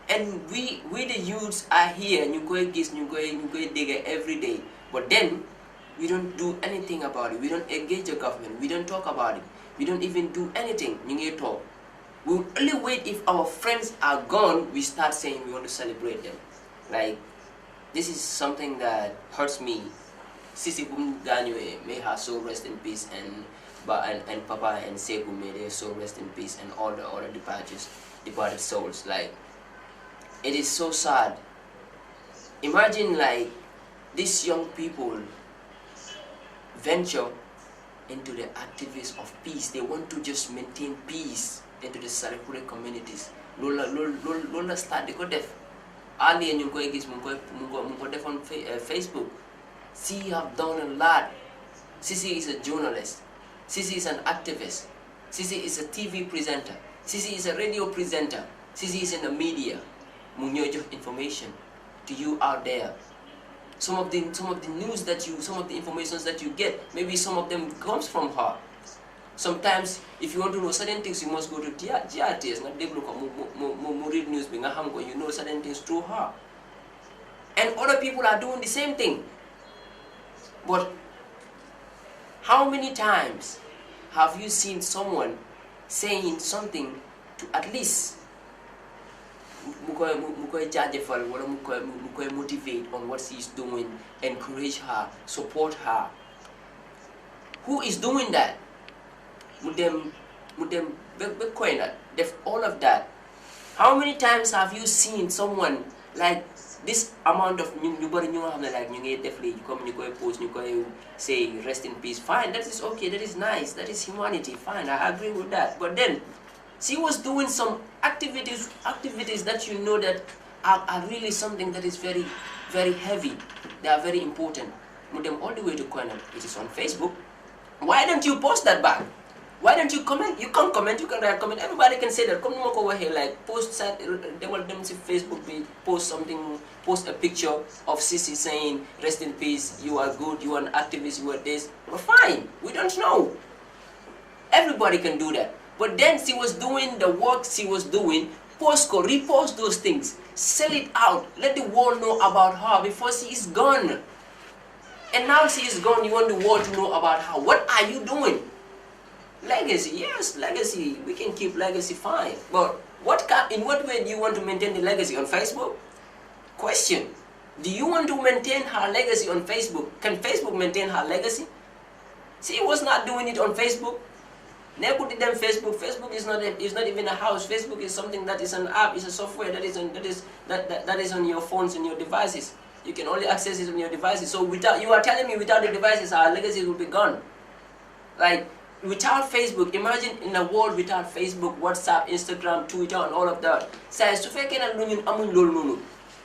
and we the youths are here and you go dig every day, but then we don't do anything about it. We don't engage the government. We don't talk about it. We don't even do anything. You talk. We'll only wait if our friends are gone, we start saying we want to celebrate them. Like, this is something that hurts me. Sisi Bum Daniel, may her soul rest in peace, and Papa and Seku, may their soul rest in peace, and all the other departed souls. Like, it is so sad. Imagine like these young people venture into the activities of peace. They want to just maintain peace into the Sarikure communities. Lola start they go def. Ali and you go against Mungo def on Facebook. She have done a lot. Sisi is a journalist. Sisi is an activist. Sisi is a TV presenter. Sisi is a radio presenter. Sisi is in the media. Munyojo information to you out there. Some of the news that some of the informations that you get, maybe some of them comes from her. Sometimes, if you want to know certain things, you must go to GRTS, not read news, you know certain things through her. And other people are doing the same thing. But how many times have you seen someone saying something to at least motivate on what she's doing, encourage her, support her? Who is doing that? All of that. How many times have you seen someone like this amount of ñu bari ñu nga xam ne like ñu ngi def lii comme ñu koy post ñu koy say rest in peace, fine, that is okay, that is nice, that is humanity, fine, I agree with that. But then she was doing some activities that you know that are really something that is very, very heavy. They are very important. Move them all the way to Koinam. It is on Facebook. Why don't you post that back? Why don't you comment? You can comment, you can write comment. Everybody can say that. Come over here, like post that. They will them see Facebook page, post something, post a picture of Sisi saying, "Rest in peace. You are good. You are an activist. You are this." Well, fine. We don't know. Everybody can do that. But then she was doing the work she was doing. Post or repost those things. Sell it out. Let the world know about her before she is gone. And now she is gone. You want the world to know about her. What are you doing? Legacy, yes, legacy. We can keep legacy fine. But in what way do you want to maintain the legacy on Facebook? Question. Do you want to maintain her legacy on Facebook? Can Facebook maintain her legacy? She was not doing it on Facebook. Never put it on Facebook. Facebook is not even a house. Facebook is something that is an app. It's a software that is on your phones and your devices. You can only access it on your devices. So you are telling me without the devices our legacy will be gone. Like without Facebook, imagine in a world without Facebook, WhatsApp, Instagram, Twitter, and all of that.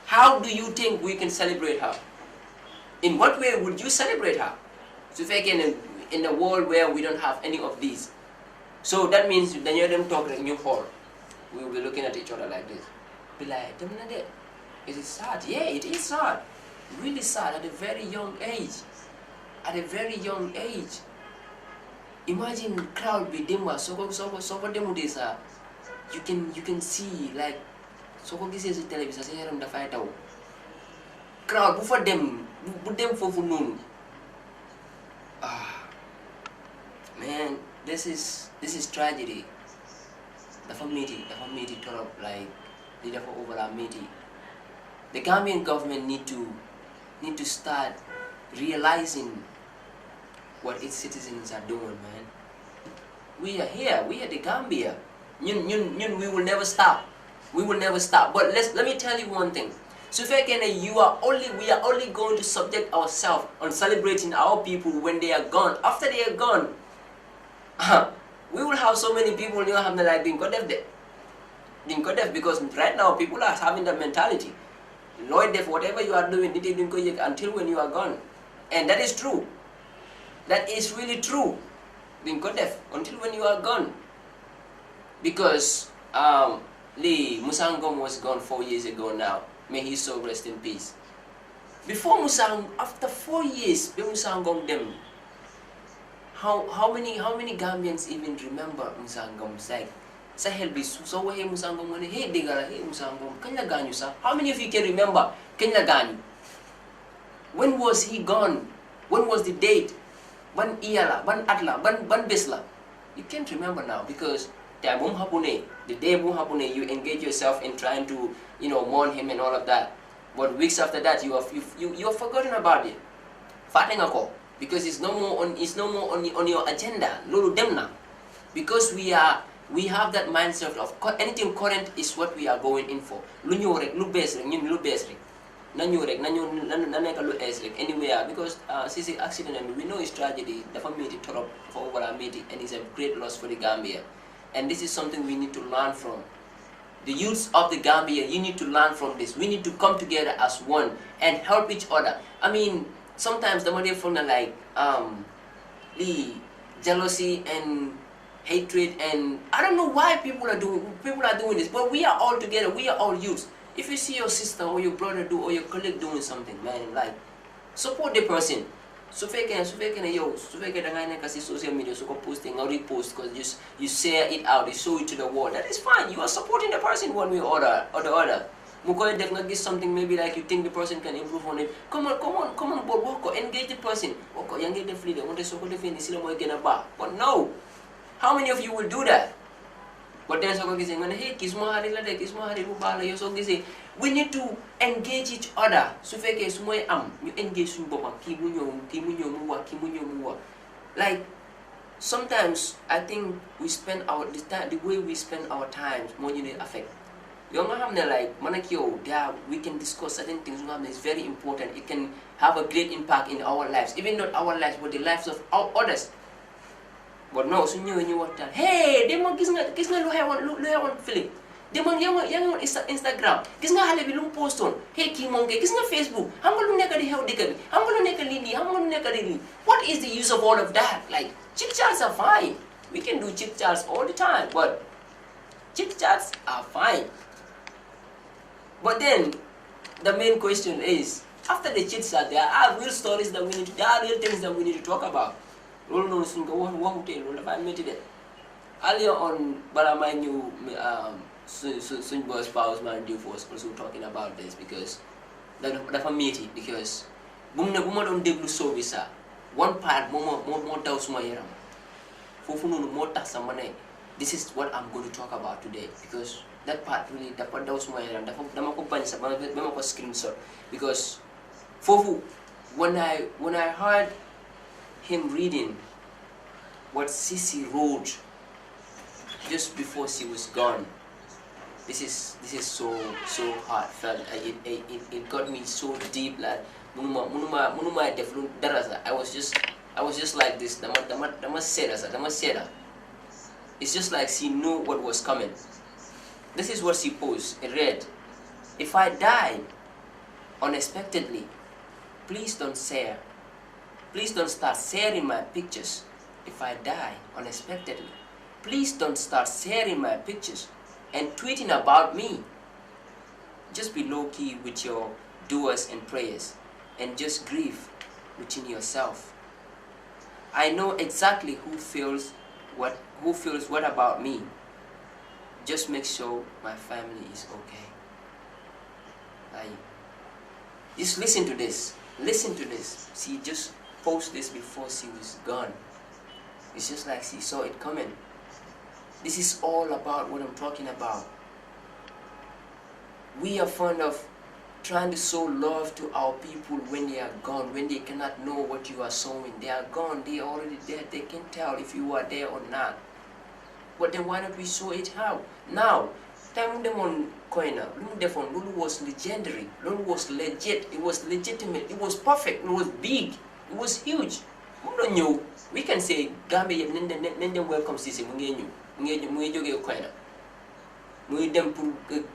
How do you think we can celebrate her? In what way would you celebrate her? In a world where we don't have any of these. So that means when you them talk like new hall, we will be looking at each other like this. Be like, is it sad? Yeah, it is sad. Really sad at a very young age. At a very young age. Imagine crowd be dimwa, so demo this you can see like so this is television say the fight out. Crowd before them for noon. Man, this is tragedy. The family turn up like the for over our meeting. The Gambian government need to start realizing what its citizens are doing, man. We are here, we are the Gambia. We will never stop. We will never stop. But let me tell you one thing. So we are only going to subject ourselves on celebrating our people when they are gone. After they are gone, we will have so many people who have like being deaf because right now people are having that mentality. Lloyd deaf, whatever you are doing, until when you are gone. And that is true. That is really true. Being deaf until when you are gone. Because Lee Musangom was gone 4 years ago now. May his soul rest in peace. Before after 4 years, Musangom them. How many Gambians even remember Musangom's like Sahel be so way Musangom when hey digara hey Musangom kanya ganyu sa? How many of you can remember kanya ganyu? When was he gone? When was the date? Ban iyala, ban atla, ban besla. You can't remember now because the day you engage yourself in trying to mourn him and all of that. But weeks after that you have forgotten about it. Fatengako. Because it's no more on your agenda. Lulu demna. Because we have that mindset of anything current is what we are going in for. Lunyorek, lu besrek, nyun lu besrek. Nanyorek, naneka lu esrek, anywhere. Because sisi accident and we know it's tragedy. The family tore up for over our meeting and it's a great loss for the Gambia. And this is something we need to learn from. The youths of the Gambia, you need to learn from this. We need to come together as one and help each other. I mean, sometimes the money from like the jealousy and hatred, and I don't know why people are doing this, but we are all together, we are all youths. If you see your sister or your brother or your colleague doing something, man, like support the person. So fake social media so posting or repost because you share it out, you show it to the world. That is fine. You are supporting the person one way or the other. Mukoy def nga gis something maybe like you think the person can improve on it. Come on, but work engage the person. Work engage the freedom. Want to so defend the moy gonna ba. But no. How many of you will do that? But then so gising ngane hey kismo hari la de kismo hari bu bala yo so gising. We need to engage each other. So feke sumoy you engage sun bopam ki mu ñew mu wa. Like sometimes I think we spend the way we spend our time more than affect. Young hamne like manakyo, there we can discuss certain things. It's very important. It can have a great impact in our lives, even not our lives, but the lives of others. But no, so you what that? Hey, they want kisna lu hawan Philip. They want yang Instagram. Kisna hale bi lu post on. Hey ki monge kisna Facebook. Ham lu nekk di xew dikk bi. Ham lu nekk li ni, ham lu nekk li. What is the use of all of that? Like chit chats are fine. We can do chit chats all the time, but chit chats are fine. But then the main question is, after the chit chat, there are real stories that there are real things that we need to talk about. Earlier on, but I knew Sunbo's spouse man was also talking about this because the meeting because bumna don't deblu so visa one part more doubts my yaram. Fofunu more tasamane. This is what I'm going to talk about today because that part really dapat daw semua yaram dapat dama ko ban sa bama ko screenshot because fofu when I heard him reading what Sisi wrote just before she was gone, this is so heartfelt. It got me so deep that munuma deflu darasa. I was just like this. Dama seda. It's just like she knew what was coming. This is what she posed. It read, "If I die unexpectedly, please don't share. Please don't start sharing my pictures. If I die unexpectedly, please don't start sharing my pictures and tweeting about me. Just be low-key with your doers and prayers and just grieve within yourself. I know exactly who feels what about me. Just make sure my family is okay." Like, just listen to this. Listen to this. She just posted this before she was gone. It's just like she saw it coming. This is all about what I'm talking about. We are fond of trying to show love to our people when they are gone, when they cannot know what you are showing. They are gone, they are already dead, they can tell if you are there or not. But then why don't we show it out? Now, time them on Koina, Lulu was legendary, Lulu was legit, it was legitimate, it was perfect, it was big, it was huge. We can say Gambia Nende welcome Sisi Mungenyu Koina. We them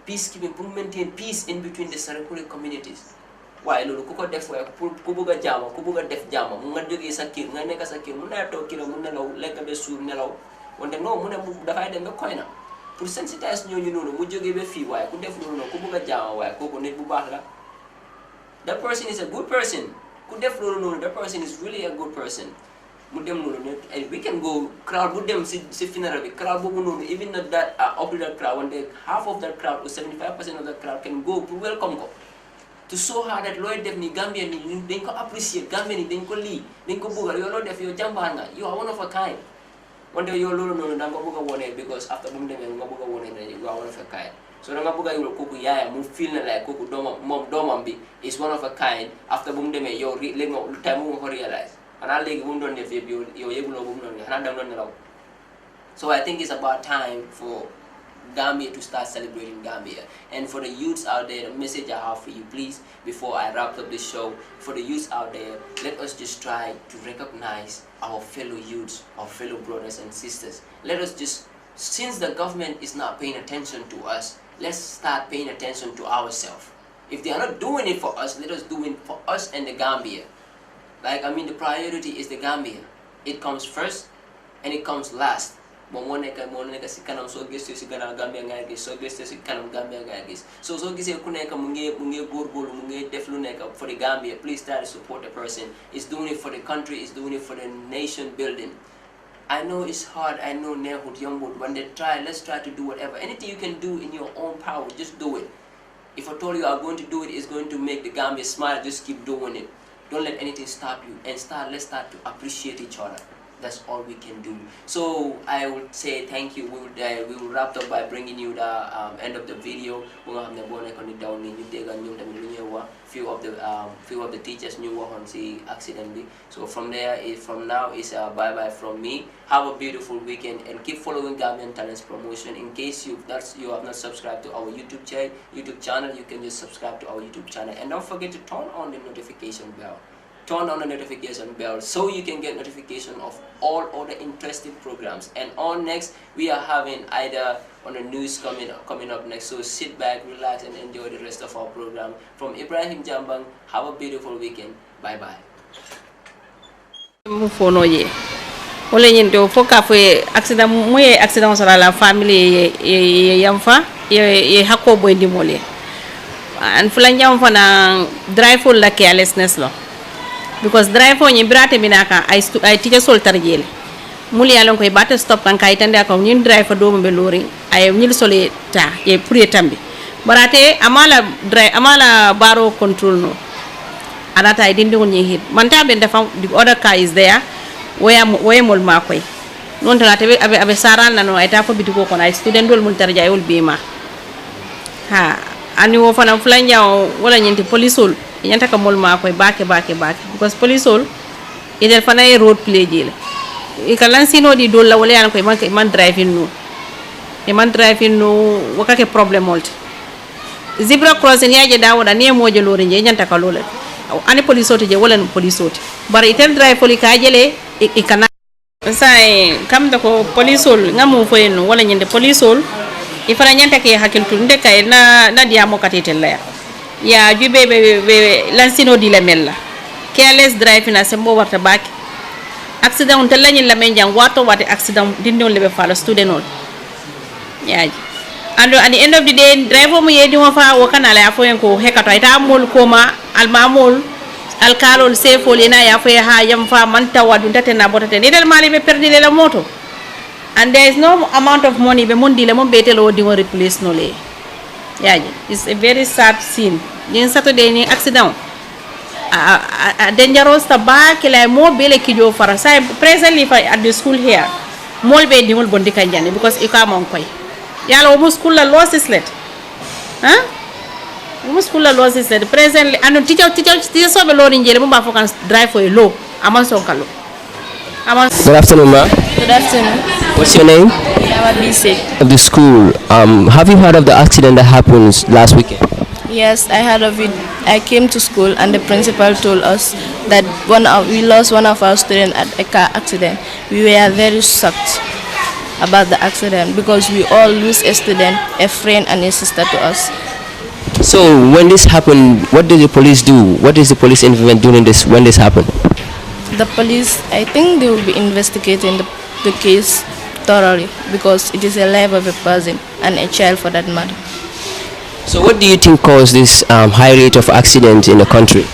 peacekeeping, to maintain peace in between the Sarakuri communities. Why Lulu Kuko def Kubuga Jama, Kubuga def Jama, Mungajogi Sakir, Naneka Sakir, Munato Kira Munelo, Lekabe Sur Nelo, when they know Muna Buda them the Koina. To sensitize you know, would you give a fee? Why could def no Kubuga Jama, why Koko Nebubala? That person is a good person. Could def no, that person is really a good person. And we can go crowd with them funeral crowd even not that up to that crowd, when half of that crowd or 75% of that crowd can go to welcome go to show her that Lloyd Devni Gambian they can appreciate Gambian, they can lead, they can buga, you know if you're Jambana, you are one of a kind. One day you're no Nangabuga one because after Bundem and Gabuga one you are one of a kind. So Nangabuga you kuku ya move feeling like kuku mom domambi is one of a kind after Bundem you're time realize. And I like women if you're able to women. So I think it's about time for Gambia to start celebrating Gambia. And for the youths out there, the message I have for you, please, before I wrap up this show, for the youths out there, let us just try to recognize our fellow youths, our fellow brothers and sisters. Let us just, since the government is not paying attention to us, let's start paying attention to ourselves. If they are not doing it for us, let us do it for us and the Gambia. Like, I mean, the priority is the Gambia. It comes first and it comes last. So Gambia for the Gambia, please try to support the person. It's doing it for the country, it's doing it for the nation building. I know it's hard, I know Nehud Youngwood, when they try, let's try to do whatever. Anything you can do in your own power, just do it. If I told you I'm going to do it, it's going to make the Gambia smile, just keep doing it. Don't let anything stop you, and let's start to appreciate each other. That's all we can do. So I would say thank you. We will wrap up by bringing you the end of the video. Few of the teachers knew what on the accident. So from now is bye bye from me. Have a beautiful weekend and keep following Gambian Talents Promotion. In case you have not subscribed to our YouTube channel, you can just subscribe to our YouTube channel, and don't forget to turn on the notification bell. Turn on the notification bell so you can get notification of all other interesting programs. And on next, we are having either on the news coming up next. So sit back, relax, and enjoy the rest of our program. From Ibrahim Jambang, have a beautiful weekend. Bye bye. Wala nyinto foka fwe accident moye accident sala la family ye yamfa ye hako boy dimole an fulan yamfa na drive for la carelessness lo because drive for nyibirate binaka ay teacher sol tarjele muli alon koy bata stop kan kay tande ko ñun drive do mo be lori ay ñil solé ta ye pour tambi barate amala baro control no anata ay dindi won hit man ta ben dafa the other car is there waya mol makoy non tan abe saral nano ay ta ko bitiko ko ay student dol mul tarja yol bima ha ani wo fana flanja wala nyenti policeol nyanta ka mol makoy bake because policeol idel fana e road play jile e kalan sino di dol la wala yan koy man driving no wakake problem molti zebra crossing yaje da wada ne moje lori je nyanta ka lola ani policeol je wala policeol bare itel drive poli ka jele ikana sai kam da ko policeol ngamu foyno wala nyinde policeol ifara nyanta ke hakiltu nde kay na dia mo katetel la ya jube be lansino di la mella careless drive na sembo warta baki accident on telani la men jang wato wati accident dindon lebe fala student on yaji ando at the end of the day driver mo yedi mo fa wakana la foyen ko hekato ita mol koma almamol alkalol sefol ina ya fa ha yam fa man tawadu tatena botate ni del mali be perdi la moto and there is no amount of money be mundi le mo betel o di mo replace no le yaji it's a very sad scene din Saturday ni accident a dangerous tabake la mo bele kijo fara sai presently at the school here mol be di mol bondi kanjane because ikama on koy yalla o mo school la losses let muscular losses at presently and teacher so be loading jele mo ba focus drive for a low amon so kalo amon. Good afternoon, ma. Good afternoon. What's your name? I'm B6 Of the school. Have you heard of the accident that happened last weekend? Yes, I heard of it. I came to school and the principal told us that we lost one of our students at a car accident. We were very shocked about the accident because we all lose a student, a friend and a sister to us. So when this happened, what did the police do? What is the police involvement doing when this happened? The police, I think they will be investigating the case thoroughly because it is the life of a person and a child for that matter. So what do you think caused this high rate of accidents in the country?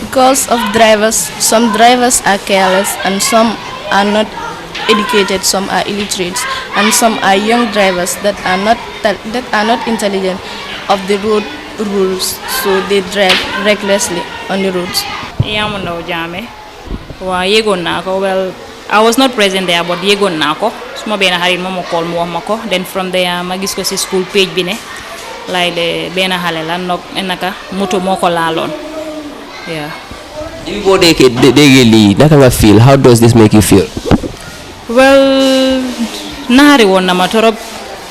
Because of drivers. Some drivers are careless and some are not educated, some are illiterate, and some are young drivers that are not intelligent of the road rules, so they drive recklessly on the roads. Well, I was not present there, but yegon nako. Suma bena harin momo call mo mako. Then from there, magis ko si school page bine, like the bena halela nok enaka moto moko lalon. Yeah. You go daily. Nakanga feel. How does this make you feel? Well, nahari won na matorob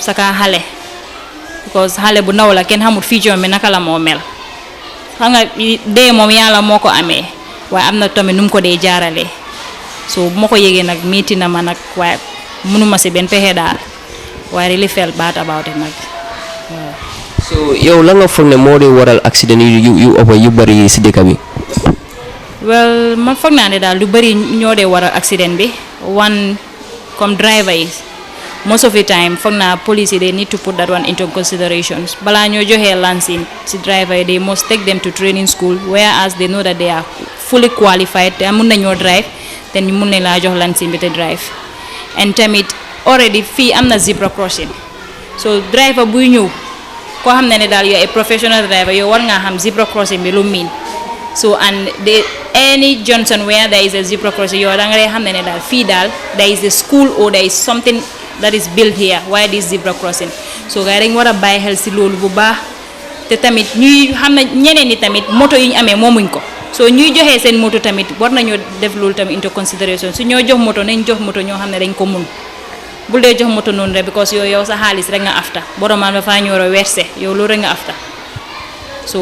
saka hale. Because hale bu ndaw la ken xamut feature mi naka la mo mel xanga de mom yalla moko amé way amna tamé num ko dé jaaralé so moko yégué nak metti na ma nak way mënuma ci ben pexé dal way really felt bad about it nak. So yow la nga fogné modi waral accident yu bari ci déka bi? Well, man fogna né dal lu bari ñoo dé waral accident bi. One comme driver yi most of the time police they need to put that one into considerations. Bala ñoo joxé lancing ci driver they must take them to training school whereas they know that they are fully qualified te mën nañu drive then ñu mën la jox lancing bi te drive. And tamit already fi amna zebra crossing so driver buy ñew ko xamné né dal yo ay professional driver yo war nga xam zebra crossing bi lu mean So and any Johnson where there is a zebra crossing, you are there is a school or there is something that is built here. Why this zebra crossing? So guys, dañ wara bay xel ci lolu bu baax te tamit ñuy xamna ñeneen ni tamit moto yi ñu amé momuñ ko. So ñuy joxé sen moto tamit war nañu def lolu tamit into consideration. Su ñoo jox moto nañ jox moto ñoo xamné dañ ko mun. Bul dé jox moto non rek because yow sa xaliss rek nga afta. Boroman ba fa ñoro versé yow lo rek nga afta. So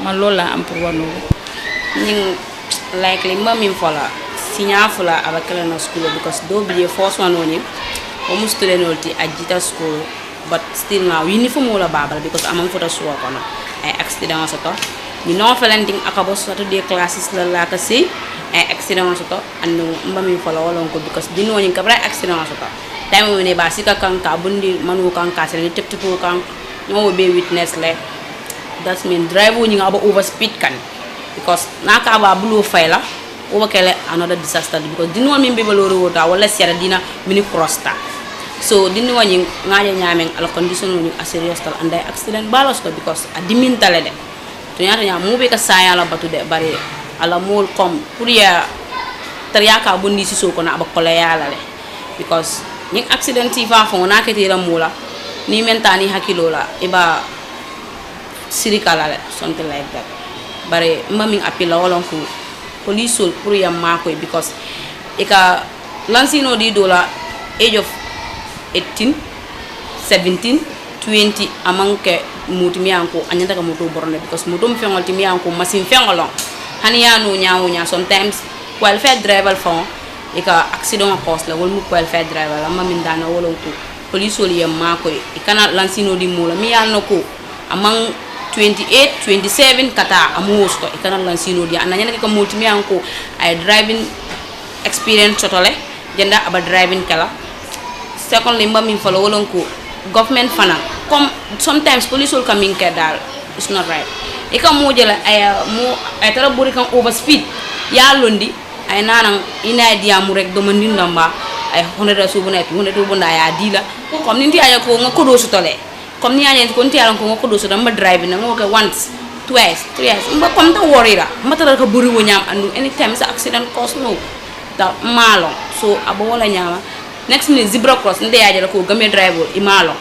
man lolu la am pour war lolu. Ning likely mami fola sinya fola abakala na school because do be first one oni almost student olti ajita school but still now uniform wala babal because amam photo show kono ay accident soto ni no felenting akabo Saturday classes la ka si ay accident soto andu mami fola wala ko because dino ni kabra accident soto time woni ba sika kanka bundi manu kanka sele tep tepu kan no be witness le that mean drive ni ngaba overspeed kan because naka ba blue file over kele another disaster because didn't want me be loro wota wala sera dina mini crosta so didn't want you ngaja nyameng ala condition ni a serious tal and accident balos ko because a dimin tale de to nyata nya mu be ka saya la batu de bari ala mol kom pour ya tariaka bondi si so ko na ba kola yala le because ni accident ti fa fo na kete la mula ni mentani hakilo la iba sirikala le something like that. Bare maming apila wala ko police pour yam mako because eka lansino di dola age of 18 17 20 amanke mutimi anko anyata ka moto borne because moto mfengol timi anko masin fengolon hania no nyaawo nya sometimes qualified driver fon eka accident cause la wol mu qualified driver la mamin dana wala ko police yam mako ikana lansino di mula mi yalno ko amang 28 27 kata amus ko ikana lansino dia ananya ka multimi anko ay driving experience totale jenda aba driving kala secondly mbami follow wolon ko government fana comme sometimes police will coming kedal it's not right ika mo jela ay mo ay tara buri kan overspeed ya londi ay nanang ina dia mu rek do mandin ndamba ay 100 subu net 100 bunda ya dila comme ninti ay ko ngako do su tole comme ni ayen ko nti yalan ko ngako do su damba drive na ngo ke once twice thrice mba comme ta worira matara ka buri wo nyam andu anytime sa accident cause no da malo so abo wala nyama next minute zebra cross nde yaje ko Gambian driver imalo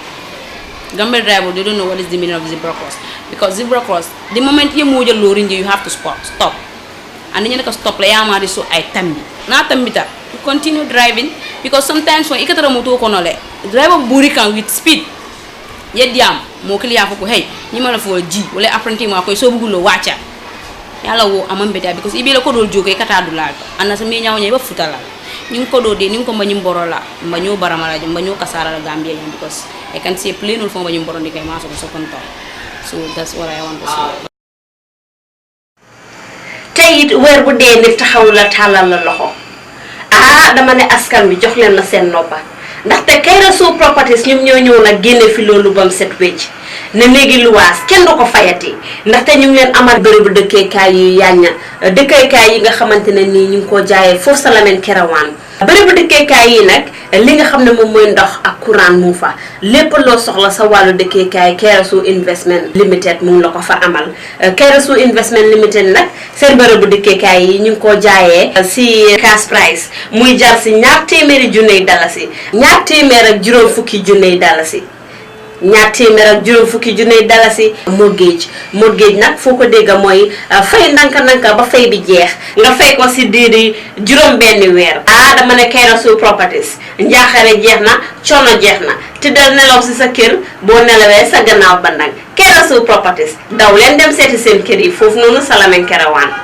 Gambian driver they don't know what is the meaning of zebra cross because zebra cross the moment you move your lorry you have to stop and then you stop la yama di so ay tambi na tambita you continue driving because sometimes when ikatara moto ko nole driver buri kan with speed yediam mo kliya ko hey ni mala fo ji wala apprenti ma ko so bugulo wacha yalla wo amambeta because ibila ko dol joge kata dulal anna sa mi nyaaw nyay ba futala ning ko do de ning ko mbanyum borola mbanyo baramala mbanyo kasara la Gambia because I can see plain for mbanyum borondi kay ma so konto so that's what I want to say tayit wer bu de nit taxaw la talal la loxo dama ne askan wi jox len na sen nopa ndaxte Kairó Properties ñum ñoo ñëw nag génne fi loolu bam set wecc ne léegi luwaas kenn du ko fayati ndaxte ñu ngi leen amal bërëbu dëkkeekaay yu yàñña dëkkeekaay yi nga xamante ne nii ñu ngi ko jaayee foofu sa Lamin Kerewan bërëbu dëkkeekaay yi nag li nga xam ne moom mooy ndox ak courant mu fa lépp loo soxla sa wàllu dëkkeekaay Kairó Investment Limited mu ngi la ko fa amal Kairó Investment Limited nag seen bërëbu dëkkeekaay yi ñu ngi ko jaayee si cash price muy jar si $200,000 dalasi $250,000 dalasi $250,000 dalasi mortgage nag foo ko dégg mooy fay nanka ba fay bi jeex nga fay ko si diiri juróom benn weer dama ne Kairó Properties njaaxare jeex na coono jeex na te dal nelaw si sa kër boo nelawee sa gannaaw bandang Kairó Properties daw leen dem seeti seen kër yi foofu noonu sa Lamin Kerewan